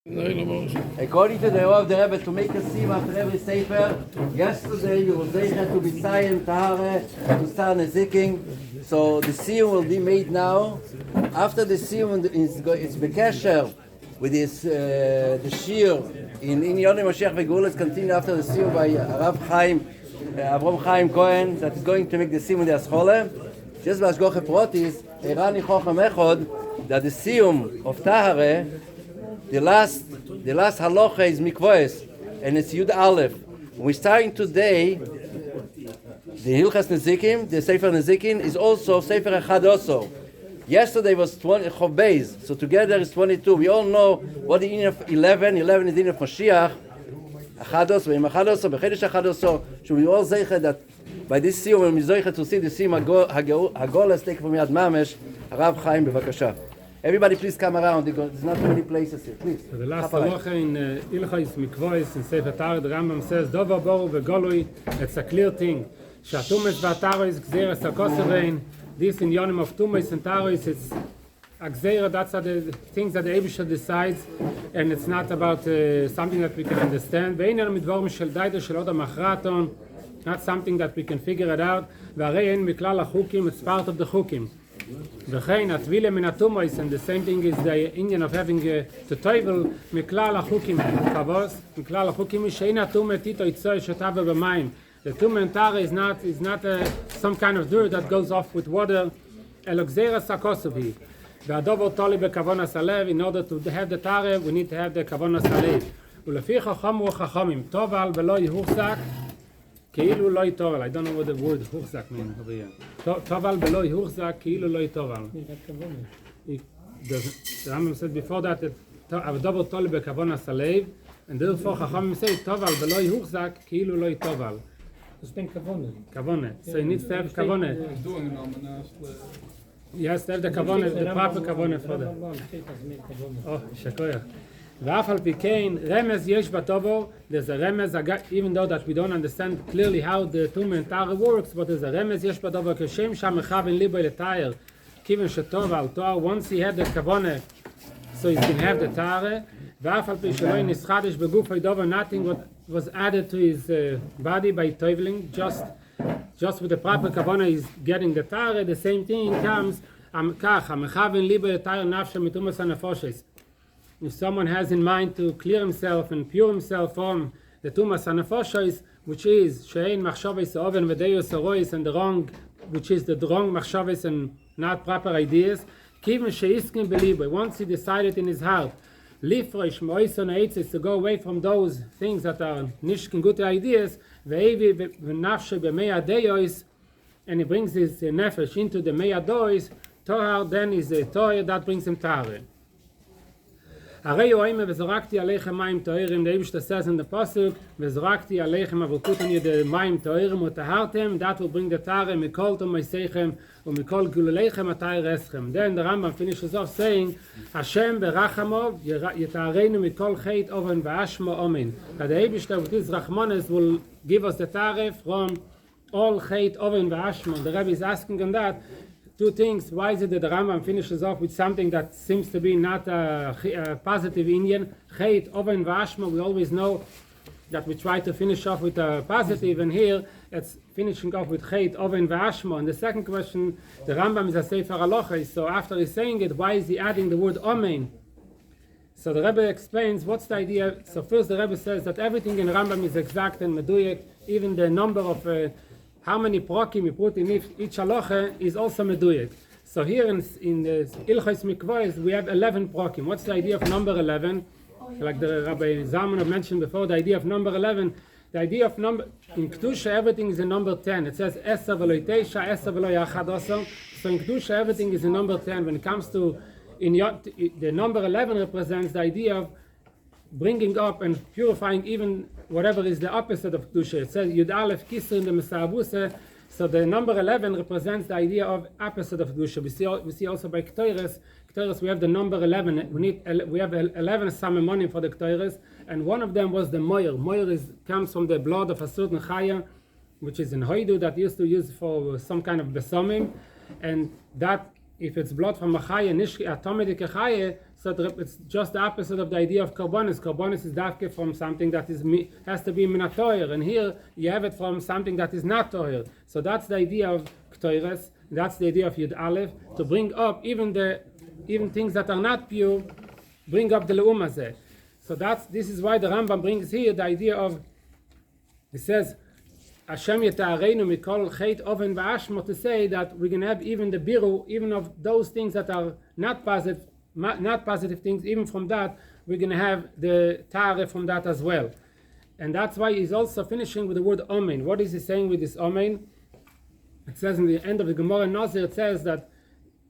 According to the law of the Rebbe, to make a sim after every sefer, yesterday you will zeicher to be tzayim, Tahara, to start Nizikין. So the sim will be made now. After the sim, it's bekesher with this the shiur in Masiach וגאולה. It's continued after the sim by Xayim, Abraham Cohen, that is going to make the sim with the Aschole. Just as Goche Protis, Erani Chochem Echod, that the sim of Tahara, the last halacha is mikvoes, and it's Yud Aleph. We're starting today the Hilchas Nizikין. The Sefer Nizikין is also Sefer Echad also. Yesterday was 20 Chobeis, so together is 22. We all know what the inyan of 11. 11 is the inyan of Masiach. Echad also, Echad also, Bechedesh Echad also. So we all zeicher that by this sim, when we zeicher to see the sim Hagolas take from Yad Mamesh, Rav Chaim, bevakasha. Everybody please come around, there's not too many places here, please. So the last halacha in Ilchos Mikvois in Sefer Torah, the Rambam says, Dover Boru V'Golui, it's a clear thing. Shatumes V'Tara is Gzeres HaKosevein. This in Yonim of Tumes and Taros, it's a Gzeira, that's the things that the Eibusha decides, and it's not about something that we can understand. Ve'ein midvorim shel daita shel odam achraton, not something that we can figure it out. V'arei ein miklal HaChukim, it's part of the Chukim. V'chein atvile min hatumois, and the same thing is the Indian of having to toivel miklal hachukim kavos. Miklal hachukim is shein hatume tito itzoy shotave b'mayim. The tumah and tara is not some kind of dirt that goes off with water. Elogzeras hakosuvi. V'adovo toli bekavonas halev. In order to have the tara, we need to have the kavonas halev. Ulefi chachamru chachamim toval v'lo yihuchzak. כאילו לא יתובל. I don't know what the word הוחזק means over here. תובל ולא יוחזק, כאילו לא יתובל. The Rambam said before that, double toli בכוונס הלב, and therefore חכמים say, תובל ולא יוחזק, כאילו לא יתובל. It's been kavone. Kavone. So it needs to have kavone. Yes, to have the kavone, the proper kavone for that. Oh, shakoya. ואף על פי כן, רמז יש בטובו, there's a רמז, even though that we don't understand clearly how the tumah and tara works, but there's a רמז יש בטובו, כשם שהמכוון ליבו לתאר, כיוון שטוב על תואר, once he had the kavone, so he can have the tara, ואף על פי שלא נסחדש בגוף הידובו, nothing was added to his body by toiveling, just with the proper kavone he's getting the tara, the same thing comes, כך, המכוון ליבו לתאר נפשו מתומס הנפושס. If someone has in mind to clear himself and pure himself from the tumas hanefoshes, which is shein machshavos oven v'deus arois, and the wrong, which is the wrong machshavos and not proper ideas, kivin sheiskin belibo. Once he decided in his heart, lifresh moison eitzes, to go away from those things that are nishkin good ideas, ve'evi v'nafshe b'mei adeos, and he brings his nefesh into the mei adois, tohar, then is a tohar that brings him tahara. הרי יואים וזרקתי עליכם מים טהורים, the Eibusha says in the pasuk, וזרקתי עליכם אבל put on you the מים טהורים וטהרתם, that will bring the tahara מכל תומסייכם ומכל גלוליכם התאר אסכם. Then the Rambam finishes off saying, Hashem berachamo yetahreinu mikol chet oven v'ashmo omen. That the Eibusha with his rachmanes will give us the tahara from all chet oven v'ashmo. The Rebbe is asking on that, two things. Why is it that the Rambam finishes off with something that seems to be not a positive Indian? Chet, oven, v'ashma, we always know that we try to finish off with a positive, and here it's finishing off with chet, oven, v'ashma. And the second question, the Rambam is a Sefer Halacha, so after he's saying it, why is he adding the word omen? So the Rebbe explains what's the idea. So first the Rebbe says that everything in Rambam is exact and meduyek, even the number of how many prokim you put in each halacha is also meduyek. So here in the Ilchos Mikvois we have 11 prokim. What's the idea of number 11? Like the Rabbi Zalman mentioned before, the idea of number 11. The idea of number in Kedusha everything is in number 10. It says Esav v'lo Teisha, Esav v'lo Yachad also. So in Kedusha everything is in number 10. When it comes to the number 11 represents the idea of bringing up and purifying even whatever is the opposite of Kedusha. It says Yud Aleph Kisr in the Mesabuse. So the number 11 represents the idea of opposite of Kedusha. We see also by Ketores we have the number 11. We have 11 samamonim for the Ketores, and one of them was the moyer. Moyer comes from the blood of a certain chaya, which is in Hoidu that used to use for some kind of besomim, and that if it's blood from a chaya, nishki atomic chaya, So it's just the opposite of the idea of karbonis. Karbonis is dafke from something that has to be minatoyer, and here you have it from something that is not toyer. So that's the idea of ktoires. That's the idea of Yud Aleph, to bring up even things that are not pure, bring up the leumazeh. So this is why the Rambam brings here the idea of, he says, Hashem yetareinu mikol chet oven v'ashmo, to say that we can have even the biru, even of those things that are not positive things, even from that we're going to have the Tahara from that as well. And that's why he's also finishing with the word Omen. What is he saying with this Omen? It says in the end of the Gemara Nazir, it says that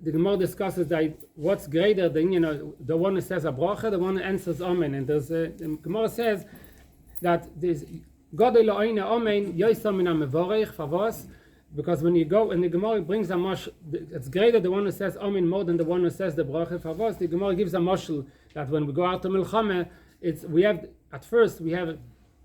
the Gemara discusses that what's greater than, the one who says a bracha, the one who answers Omen. And the Gemara says that this God Eloheinu Omen Yosam min hamevorech favos, because when you go and the Gemara brings a mosh, it's greater the one who says Omen more than the one who says the bracha favos. The Gemara gives a moshel that when we go out to Milchama, we have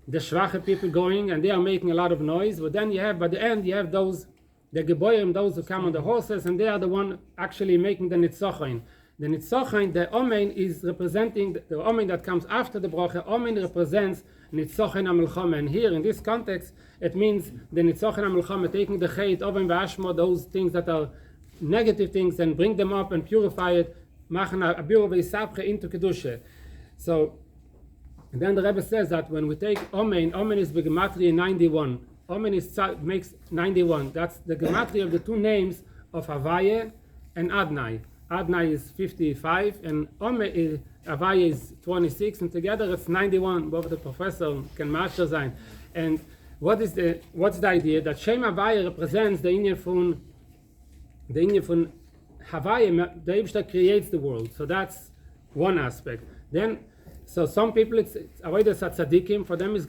the shvache people going and they are making a lot of noise, but then by the end you have those the Geboyim, those who come on the horses, and they are the one actually making the Nitzochain. The Nitzochain, the Omen is representing, the Omen that comes after the Bracha, Omen represents Nitzochain HaMelchama. And here, in this context, it means the Nitzochain HaMelchama, taking the Chet, Oven V'ashmo, those things that are negative things, and bring them up and purify it, Machen Abiru V'Isabche into Kedusha. So, and then the Rebbe says that when we take Omen is B'Gematria 91. Omen makes 91. That's the gematria of the two names of Havaya and Adnai. Adnai is 55 and Havaya is 26, and together it's 91. Both the professor can master sein. And what's the idea? That Shem Havaya represents the inyan von Havaya. The Eibishter creates the world. So that's one aspect. Then, so some people, it's avodas tzadikim, for them is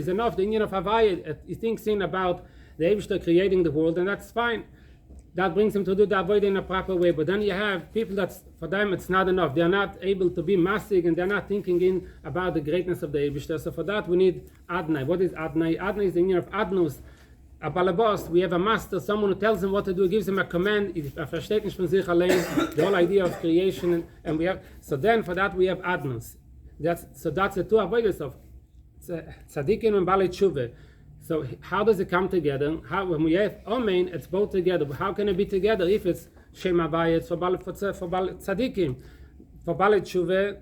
enough. The inyan of Havaya, he thinks in about the Eibishter creating the world, and that's fine. That brings him to do the avodah in a proper way. But then you have people that for them it's not enough. They are not able to be masig, and they're not thinking in about the greatness of the Eibishter. So for that we need Adnai. What is Adnai? Adnai is the inyan of Adnus. A balabos, we have a master, someone who tells him what to do, gives him a command. Versteht nicht von sich allein, the whole idea of creation, and we have. So then for that we have Adnus. That's the two avodas of tzadikim and balei tshuva. So how does it come together? When we have Omen, it's both together. But how can it be together if it's Shem Havaya, it's for tzadikim, for balei tshuva,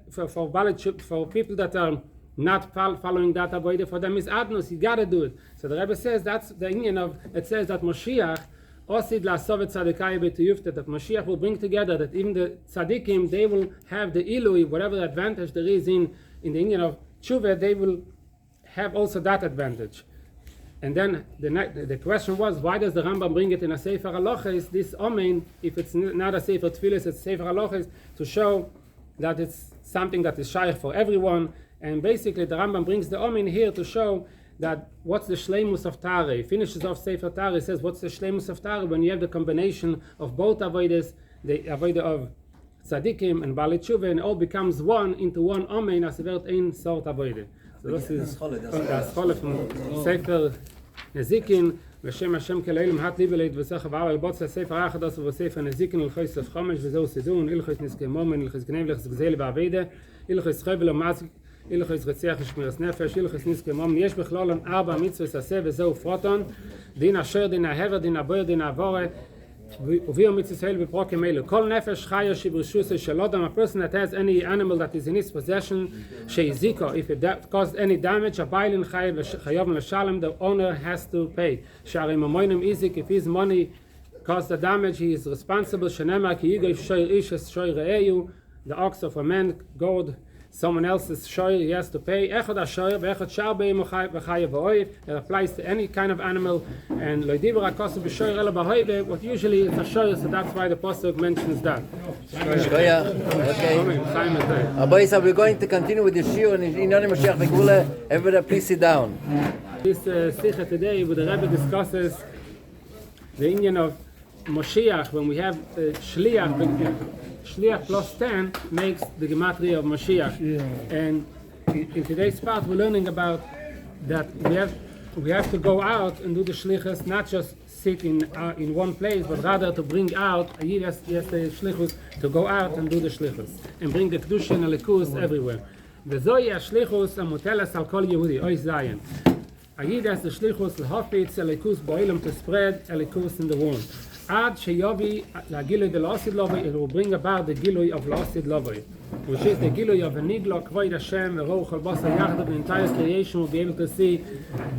for people that are not following that avodah, for them is Adnus. You got to do it. So the Rebbe says that's the inyan of. It says that Moshiach Osid la'asovet tzadikai b'tiyuftet, that Mashiach will bring together, that even the tzadikim, they will have the ilui, whatever advantage there is in the inyan of tshuva, they will have also that advantage. And then the question was, why does the Rambam bring it in a Sefer Halochos, this Omen, if it's not a Sefer Tfilis, it's Sefer Halochos, to show that it's something that is shaykh for everyone. And basically the Rambam brings the Omen here to show that what's the shleimus of Tahara. He finishes off Sefer Tahara, he says, what's the shleimus of Tahara when you have the combination of both avodas, the avodah of tzadikim and balei tshuva, and all becomes one into one Omen, as wird ein sort avodah. So this is the Aschole from Sefer Nizikין, V'shem Hashem Keleilum Hat Libeleit V'sech V'avel Botza Sefer Achados V'Sefer Nizikין L'chois Sef Chomesh V'zeu Sidun Ilchois Nizkei Momen Ilchois Gnev L'chois Gzeli Ba'aveda Ilchois Chovel O'Mazik Ilchois Retziach Shmiras Nefesh Ilchois Nizkei Momen Yesh Bechlolon Arba Mitzvos Aseh V'zeu Froton Din Asher Din Ahever Din Aboyer Din Avore Uviu Mitzvos B'prokim Elu Kol Nefesh Chaya Shibrishus Shalodam. A person that has any animal that is in his possession, Sheiziko, if it caused any damage, Abailin Chayav L'Shalem, the owner has to pay. Shari Mamoinim Izik, if his money caused the damage, he is responsible. Shenema Ki Yigoy Shoy Ish Shoy Re'eyu, the ox of a man, gold, someone else's shoy, he has to pay. Echad HaShoy, V'echad Shar Be'im V'chayav V'oiv. It applies to any kind of animal. And Loidiver HaKosu B'shoy Ela B'hoive, what usually is a shoy, so that's why the Pasuk mentions that. Okay. Boys, we're going to continue with the Shiur and Inoni Moshiach V'Geula. Everybody please sit down. This Sikha today, where the Rebbe discusses the inyan of Moshiach, when we have Shliach plus 10 makes the gematria of Mashiach. And in today's part we're learning about that we have to go out and do the shlichus, not just sit in one place, but rather to bring out, a Yid has the shlichus to go out and do the shlichus, and bring the kedusha and elikus everywhere. וזוהי השליחוס המוטלת על כל יהודי, אוי זיין. A Yid has the shlichus להפיץ elikus באילם, to spread elikus in the world. עד שיובי לגילוי דלעוסיד לובוי, it will bring about the גילוי of לעוסיד לובוי, which is the גילוי of הנגלו, כבוד השם, ורוח כל בשר יחד, the entire creation will be able to see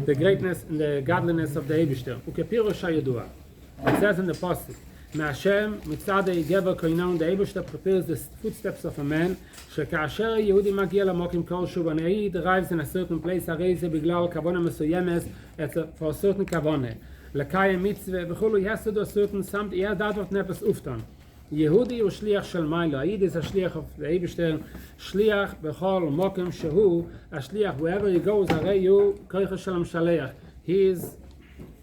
the greatness and the godliness of the Eibishter. וכפירוש הידוע, it says in the Pasuk, מהשם מצד הגבר כהנון, the Eibishter prepares the footsteps of a man, שכאשר יהודי מגיע למוקים כלשהו, and he arrives in a certain place, הרי זה בגלל כוונה מסוימת, for a certain כוונה. לקיים מצווה וכולו, he has to do a certain something, that what nepes uftan. יהודי הוא שליח של מיילו, היד is a שליח of the Eibishter, שליח בכל מוקם שהוא, השליח, wherever he goes, הרי הוא כוח של המשלח. He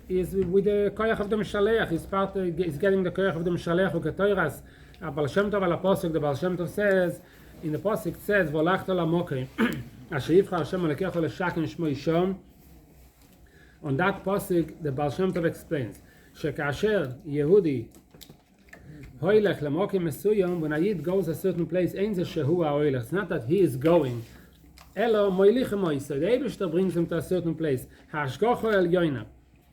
is with the כוח of the משלח, he's getting the כוח of the משלח, וכתוירס, הבעל שם טוב על הפוסק, the בעל שם טוב says, in the posik it says, והולכת למוקים, אשר יבחר השם הלקחו לשכן שמו ישון. On that posik, the Baal Shem Tov explains, שכאשר יהודי הולך למוקים מסוים, when a Yid goes a certain place, אין זה שהוא ההולך, it's not that he is going, אלא מויליכם מויסו, the Eibishter brings him to a certain place, ההשגוחו עליונה,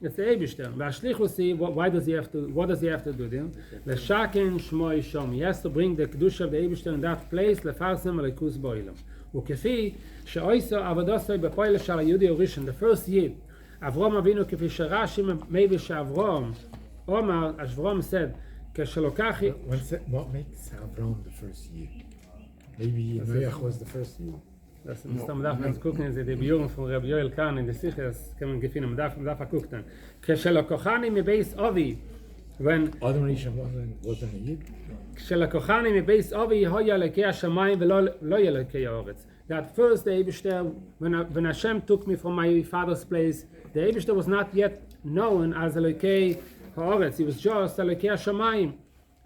it's the Eibishter, והשליחוס היא, what does he have to do there? לשכן שמו ישום, he has to bring the kedusha of the Eibishter in that place, לפרסם הליכוס באילם. וכפי שאויסו עבודוסו בפועל של היהודי הראשון, the first Yid, אברהם אבינו, כפי שרש"י מביא שאברהם, אברהם said, כשלוקח... What makes Abraham the first year? Maybe Noach was the first year. Das ist am Dach, wenn Sie gucken, die Bejurung von Rabbi Yoel Kahn in der Sichers, kann man gefunden, am Dach gucken. כשלקוחני מבייס אבי, when... Adam Rishon wasn't a Yid? כשלקוחני מבייס אבי, היה אלוקי השמיים ולא אלוקי הארץ. That first the Eibishter, when Hashem took me from my father's place, the Eibishter was not yet known as Elokei Haaretz. He was just Elokei Hashamayim.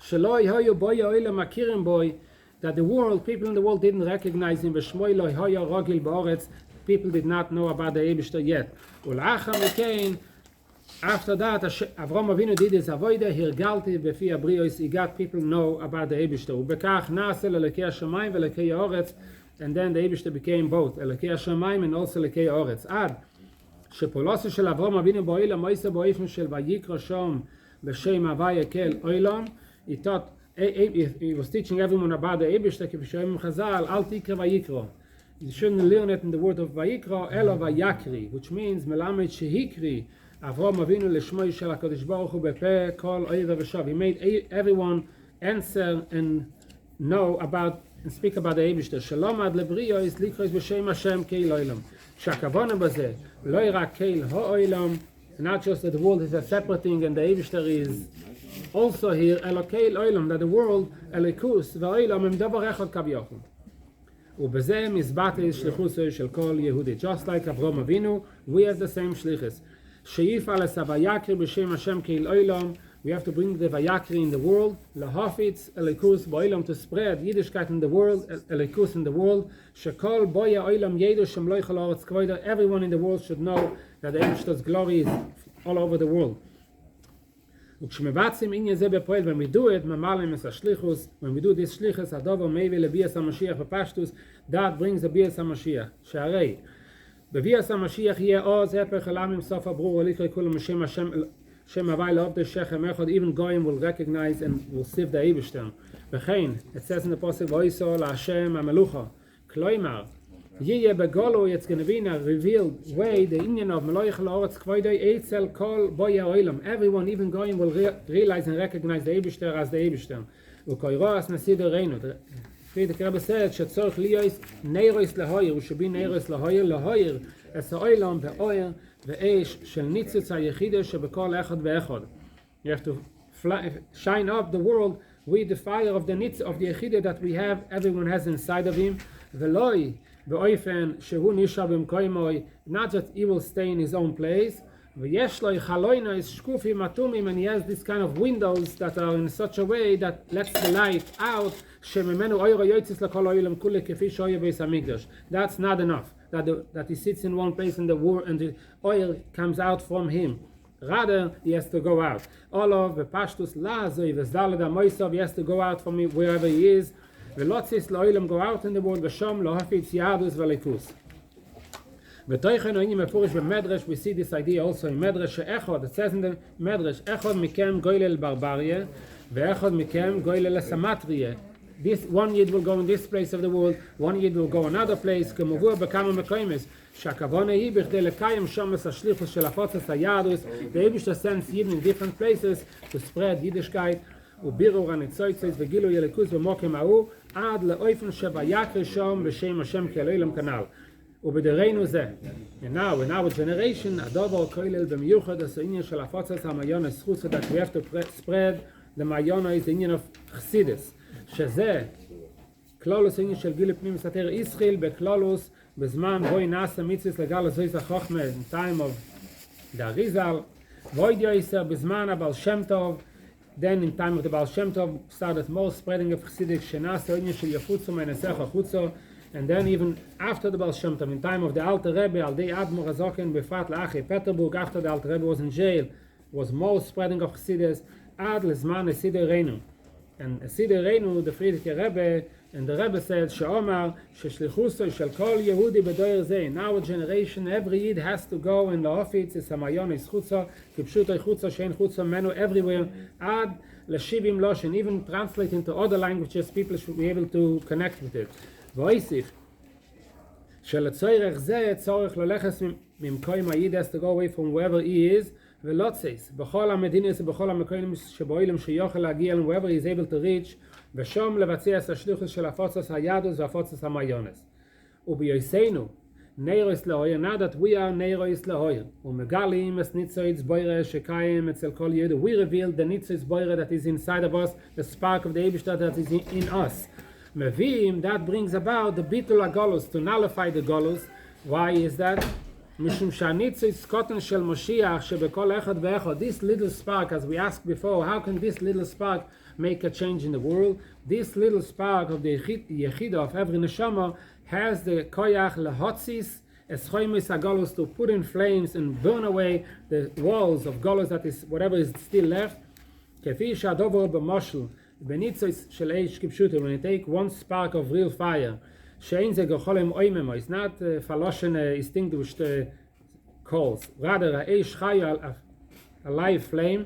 Sheloi hoyu boy oilem akirim boy, that the world, people in the world didn't recognize him. V'shmoi lo hoyu rogil ba'aretz, people did not know about the Eibishter yet. Ul'acham v'kein, after that, Avraham Avinu did his avodah, hirgalti b'fi abrios, he got people know about the Eibishter. U'bekach na'asel Elokei Hashamayim v'Elokei Haaretz, and then the Eibishter became both Elokei Hashamayim and also Elokei Haaretz. עד שפולוסו של אברהם אבינו באילם, מויסה באופן של ויקרא שם בשם הוויה כל אילם, he was teaching everyone about the Eibishter, כפי שאומרים חז"ל, אל תקרא ויקרא. You shouldn't learn it in the word of ויקרא, אלא ויקרי, which means מלמד שהקריא אברהם אבינו לשמו של הקדוש ברוך הוא בפה כל אויב ושוב. He made everyone answer and know about and speak about the Eibishter. שלום עד לבריאו is לקרוא בשם השם קהיל אילם. שהכוונה בזה, לא רק קהיל האילם, not just that the world is a separate thing and the Eibishter is also here, אלא קהיל אילם, that the world, אליקוס והאילם הם דבר אחד כביכול. ובזה מסבטל שליחוסו של כל יהודי. Just like אברהם אבינו, we have the same shlichus. שאיפה לסווייקרי בשם השם קהיל אילם, we have to bring the Vayakri in the world, lahafitz elikus ba'olam, to spread Yiddishkeit in the world, elikus in the world, shekol boya olam yedu shem lo yichol haaretz kvoda, everyone in the world should know that the Eibishter's glory is all over the world. וכשמבצעים עניין זה בפועל, when we do it, ממלאים את השליחוס, when we do this shlichus, הדובר מביא לביאס המשיח בפשטוס, that brings the ביאס המשיח, שהרי בביאס המשיח יהיה עוז, הפך עלמים סוף הברור, הליכרי כולם משם השם, Shem Havai Lov the Shechem Echad, even Goyim will recognize and will sieve the Eibishter. V'chein, it says in the Pasuk, V'oiso LaHashem HaMelucha, Kloimar, Yiyeh Begolu, it's going to be in a revealed way, the Indian of Meloich La'oretz Kvoidoi Eitzel Kol Boya Oilam. Everyone, even Goyim, will realize and recognize the Eibishter as the Eibishter. V'koiroas Nasider Reinu. The Friedrich Rebbe said, Shetzorch Liyos Neiros Lahoyer, we should be Neiros Lahoyer, Es Oilam Ve'oyer, ואש של ניצוץ היחידה שבכל אחד ואחד. You have to shine up the world with the fire of the nitz of the יחידה that we have, everyone has inside of him. ולוי באופן שהוא נשאר במקומוי, not that he will stay in his own place. ויש לו חלוינו שקופים אטומים, and he has this kind of windows that are in such a way that lets the light out, שממנו אור יוצא לכל העולם כולו כפי שהיה בית המקדש. That's not enough. That he sits in one place in the war and the oil comes out from him. Rather, he has to go out. Olav, Bepashtus, Lazoi, Vezdalad, Moisov, he has to go out from wherever he is. Velotzis, Loilam, go out in the world, Veshom, Lohafitz, Yadus, Velikus. V'toichen oinim mefurish b'medrash, we see this idea also in Medrash, Echod, it says in the Medrash, Echod mikem goylel barbarie, ve'echod mikem goylel samatrie. This one yid will go in this place of the world, one yid will go another place, k'movur b'kama mekoimes, שהכוונה היא בכדי לקיים שם את השליחות של הפוצץ היהדות, והאבישטר sends yidden in different places to spread Yiddishkeit, ובירור הניצוצות וגילוי אלוקות במוקם ההוא, עד לאופן שוויקרא שם בשם השם כאלוהים כנ"ל. ובדורנו זה, and now in our generation, הדבר כולל במיוחד העניין של הפוצץ המעיונס, חוץ that we have to spread the מעיונס, the עניין of חסידס, שזה כלולוס העניין של גילוי פנים סתר ישראל, בכלולוס בזמן בו נעשה מצווה לגל זויז החוכמה, in time of the Arizal, ועוד יויסר בזמן הבעל שם טוב, then in time of the Baal Shem Tov started more spreading of Chassidic שנעשה העניין של יפוצו מנסח החוצו, and then even after the Baal Shem Tov, in time of the Alter Rebbe, על די אדמו"ר הזקן בפרט לאחי פטרבורג, after the Alter Rebbe was in jail, was more spreading of Chassidus, עד לזמן הסידרנו. And הסידרנו, the Friedrich Rebbe, and the Rebbe said, שאומר ששליחוסו של כל יהודי בדור זה, in our generation, every Yid has to go in the office, it's המעיונס חוצו, כפשוטו חוצו, שאין חוצו ממנו everywhere, עד ל-70 לושן, even translate into other languages, people should be able to connect with it. ואוסיף, שלצורך זה צורך ללכת ממקום היד has to go away from wherever he is, ולא צייס, בכל המדינס ובכל המקום שבאוילם שיוכל להגיע, wherever he is able to reach, ושום לבצע את השליחות של הפוצץ היהדות והפוצץ המעיונס. וביוסנו, נeiros לאויר, now that we are neiros לאויר, ומגלים את ניצוץ בוירה שקיים אצל כל יהודי, we reveal the ניצוץ בוירה that is inside of us, the spark of the Eibishter that is in us. מביאים, that brings about the ביטול הגולוס, to nullify the golus. Why is that? משום שהניצוץ קוטן של משיח שבכל אחד ואחד, this little spark, as we asked before, how can this little spark make a change in the world? This little spark of the yechida of every neshama has the koyach lehotzis es choimis agolus, to put in flames and burn away the walls of golus, that is whatever is still left. כפי שהדובר במשל בניצוץ של אש כפשוטו, when you take one spark of real fire, שאין זה גחולם אויממו, it's not faloshen extinguished coals, rather האש חיה a live flame,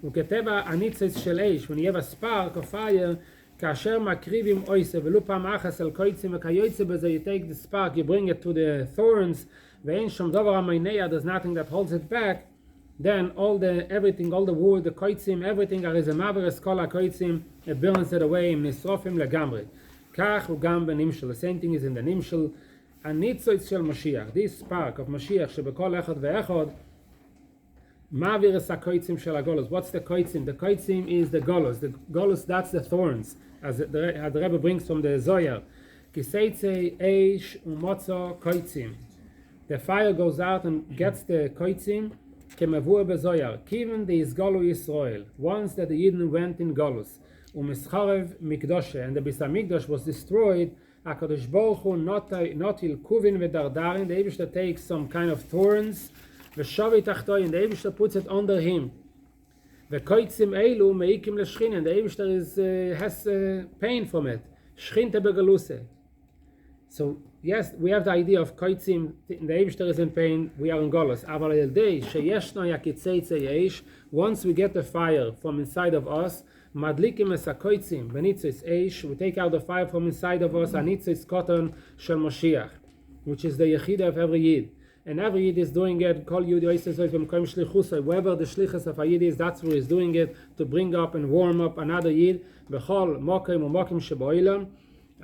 וכטבע הניצוץ של אש, when you have a spark of fire, כאשר מקריבים אויסה ולו פעם אחס על קויצים וכיוצא בזה, you take the spark, you bring it to the thorns, ואין שום דבר המיניה, there's nothing that holds it back, then everything, all the wood, the koitzim, everything, there is a maveres kol ha-koitzim, it burns it away, nisrofim legamri. כך הוא גם בנמשל, the same thing is in the נמשל, הניצוץ של משיח, this spark of משיח שבכל אחד ואחד, maveres ha-koitzim של הגולוס. What's the koitzim? The koitzim is the golus. The golus, that's the thorns, as the Rebbe brings from the Zohar. Kiseitze eish umotzo koitzim. The fire goes out and gets the koitzim, כמבוא בזויר, כיוון דהסגולו ישראל, once that the Yidden went in Golus, ומסחרב מקדושה, and the Bis HaMikdash was destroyed, HaKadosh Baruch Hu notil kuvin v'dardarin, the Eibishter takes some kind of thorns, v'shovi tachtoi, and the Eibishter puts it under him. V'koitzim eilu meikim l'shchin, and the Eibishter has pain from it. Shchinte begaluse. So yes, we have the idea of koitzim, the Eibishter is in pain, we are in Golus. Aval el day sheyeshno yakitzeitze yesh, once we get the fire from inside of us, madlikim es hakoitzim, benitzis eish, we take out the fire from inside of us, anitzis koton shel Moshiach, which is the yechida of every Yid. And every Yid is doing it, kol Yid yoisesoy from koim shlichusay, wherever the shlichus of a Yid is, that's where he's doing it, to bring up and warm up another Yid, bechol mokim umokim sheboilam,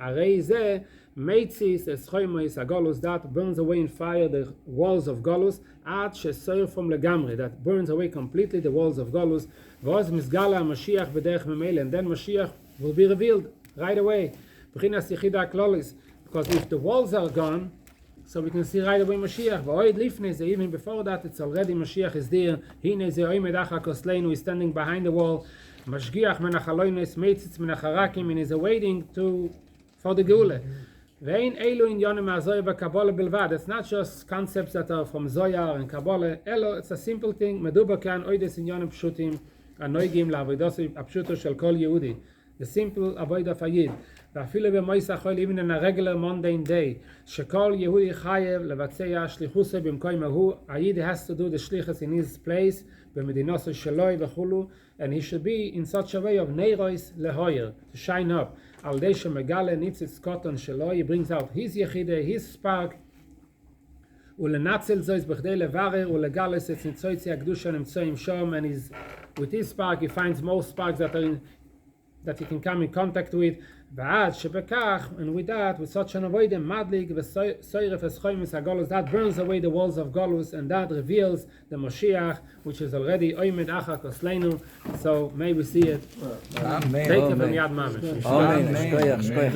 arei zeh, Meitzis es choimois agolus, that burns away in fire the walls of Golus, ad shesoir from legamri, that burns away completely the walls of Golus. V'oz misgala Mashiach b'derech memele, and then Mashiach will be revealed right away. B'chinas yechida klolis, because if the walls are gone, so we can see right away Mashiach. V'oid lifnei, even before that, it's already Mashiach is there. Hine ze oimed acha kosleinu, is standing behind the wall. Mashgiach menachaloines meitzitz menacharakim, and is awaiting for the Geula. Vein elu in yonim azoy ba Kabbalah bilvad. It's not just concepts that are from Zoyar and Kabbalah. Elo, it's a simple thing. Meduba kan oides in yonim pshutim anoigim la'avodos apshuto shel kol Yehudi. The simple avodah fayid. Vafilu b'moisa chol, even in a regular mundane day, shekol Yehudi chayev levatzeya shlichuse b'mkoy mahu. Ayid has to do the shlichus in his place, b'medinos sheloi v'chulu, and he should be in such a way of neiros lehoyer, to shine up. Al desha megale nitzitz koton shelo, he brings out his yechide, his spark, ulenatzel zois b'chdei levarer ulegales etz nitzoytzi akdusha nemtzoyim shom, and he's with his spark he finds more sparks that he can come in contact with. V'ad shebekach, and with that, with such an avoidem madlig v'soyref eschoimis hagolus, that burns away the walls of Golus, and that reveals the Moshiach, which is already oimed achak osleinu. So may we see it. Amen. Take it from Yad Mamish. Amen.